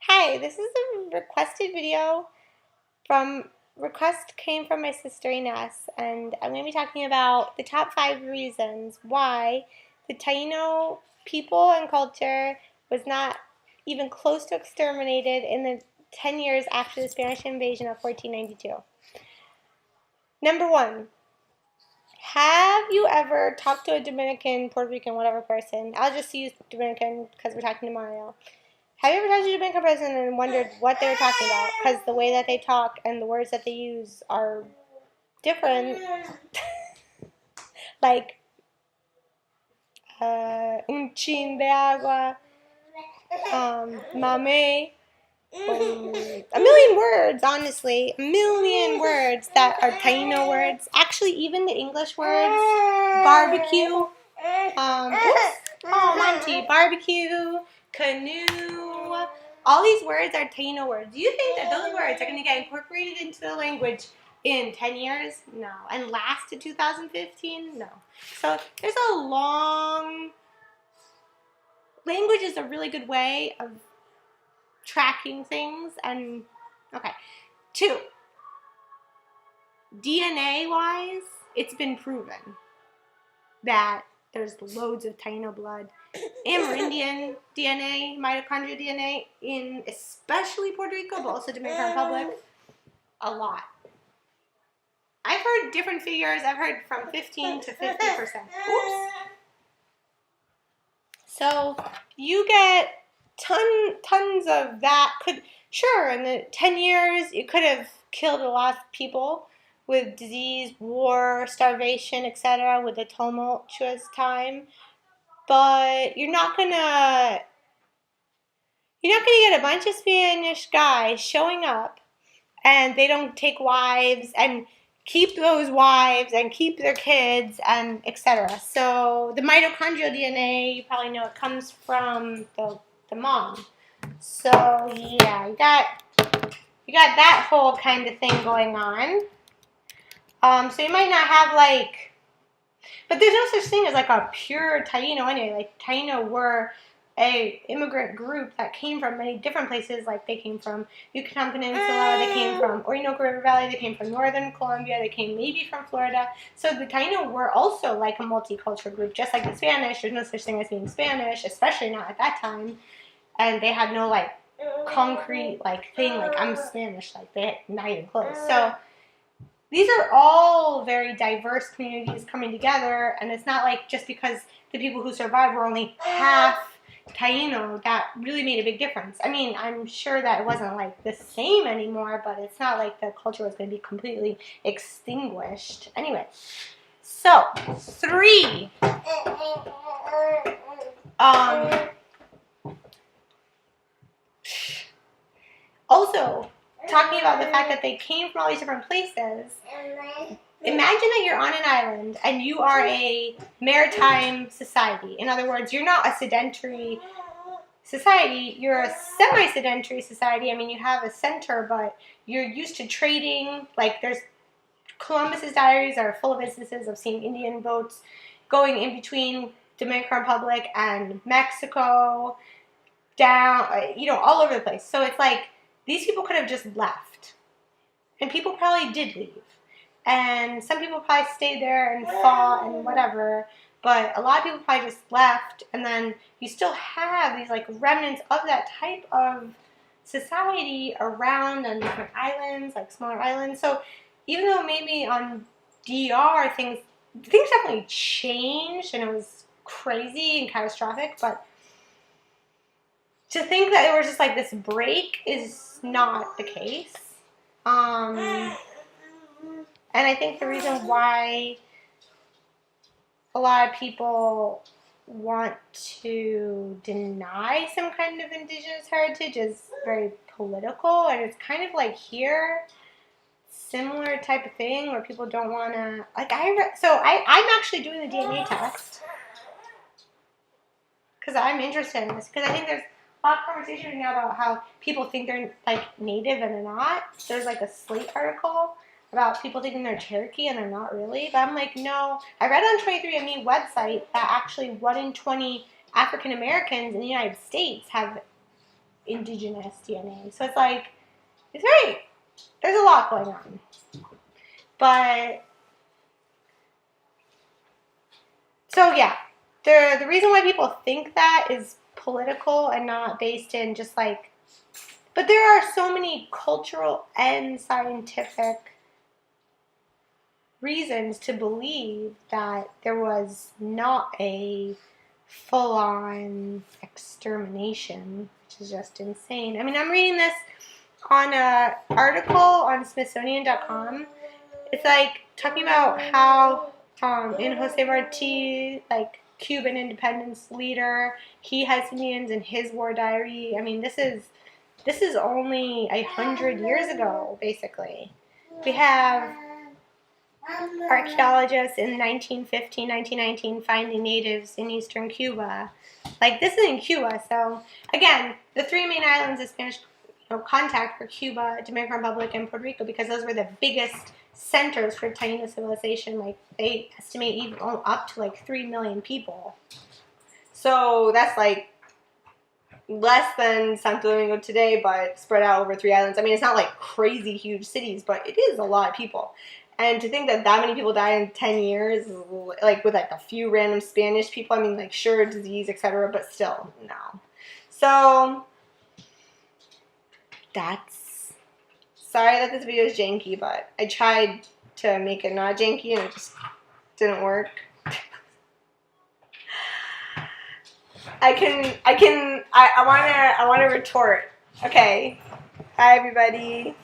Hi, this is a requested video from request came from my sister Ines, and I'm going to be talking about the top 5 reasons why the Taino people and culture was not even close to exterminated in the 10 years after the Spanish invasion of 1492. Number 1, have you ever talked to a Dominican, Puerto Rican, whatever person? I'll just use Dominican because we're talking to Mario. Have you ever talked to a Jamaican person and wondered what they were talking about? Because the way that they talk and the words that they use are different. Like, un chin de agua, mame, a million words, honestly. A million words that are Taino words. Actually, even the English words, barbecue, Monty, barbecue, canoe. All these words are Taino words. Do you think that those words are going to get incorporated into the language in 10 years? No. And last to 2015? No. So there's a long... Language is a really good way of tracking things. And, okay. 2, DNA-wise, it's been proven that there's loads of Taino blood, Amerindian DNA, mitochondrial DNA in especially Puerto Rico, but also Dominican Republic, a lot. I've heard different figures. I've heard from 15 to 50%. Oops. So you get tons of that. Sure, in the 10 years, it could have killed a lot of people with disease, war, starvation, etc., with a tumultuous time. But you're not gonna get a bunch of Spanish guys showing up and they don't take wives and keep those wives and keep their kids and etc. So the mitochondrial DNA, you probably know, it comes from the mom. So yeah, you got that whole kind of thing going on. So you might not have but there's no such thing as like a pure Taino anyway. Like Taino were a immigrant group that came from many different places. Like they came from Yucatan Peninsula, they came from Orinoco River Valley, they came from northern Colombia, they came maybe from Florida. So the Taino were also like a multicultural group, just like the Spanish. There's no such thing as being Spanish, especially not at that time. And they had no like concrete like thing like I'm Spanish, like they not even close. So these are all very diverse communities coming together, and it's not like just because the people who survived were only half Taino that really made a big difference. I mean, I'm sure that it wasn't like the same anymore, but it's not like the culture was going to be completely extinguished. Anyway, so 3. Also, talking about the fact that they came from all these different places, imagine that you're on an island and you are a maritime society. In other words, you're not a sedentary society, you're a semi-sedentary society. I mean, you have a center, but you're used to trading. Like Columbus's diaries are full of instances of seeing Indian boats going in between Dominican Republic and Mexico, down, all over the place. So it's like, these people could have just left. And people probably did leave. And some people probably stayed there and fought and whatever. But a lot of people probably just left. And then you still have these like remnants of that type of society around on different islands, like smaller islands. So even though maybe on DR things definitely changed and it was crazy and catastrophic, but to think that it was just like this break is not the case. And I think the reason why a lot of people want to deny some kind of indigenous heritage is very political, and it's kind of like here, similar type of thing where people don't want to, I'm actually doing the DNA test because I'm interested in this, because I think there's a lot of conversation right now about how people think they're like native and they're not. There's like a Slate article about people thinking they're Cherokee and they're not really. But I'm like, no. I read on 23andMe website that actually 1 in 20 African Americans in the United States have indigenous DNA. So it's like, it's very, there's a lot going on. But, so yeah, the reason why people think that is political and not based in just like, but there are so many cultural and scientific reasons to believe that there was not a full-on extermination, which is just insane. I mean, I'm reading this on an article on Smithsonian.com. It's like talking about how in Jose Marti, like Cuban independence leader, he has Indians in his war diary. I mean, this is only 100 years ago, basically. We have archaeologists in 1915, 1919 finding natives in eastern Cuba. Like, this is in Cuba, so again, the three main islands of Spanish contact were Cuba, Dominican Republic, and Puerto Rico, because those were the biggest centers for Tainos civilization. Like, they estimate even up to like 3 million people. So that's like less than Santo Domingo today, but spread out over 3 islands. I mean, it's not like crazy huge cities, but it is a lot of people. And to think that many people died in 10 years, like with like a few random Spanish people, I mean, like sure, disease, etc., but still, no. So that's, sorry that this video is janky, but I tried to make it not janky and it just didn't work. I wanna retort. Okay. Hi everybody.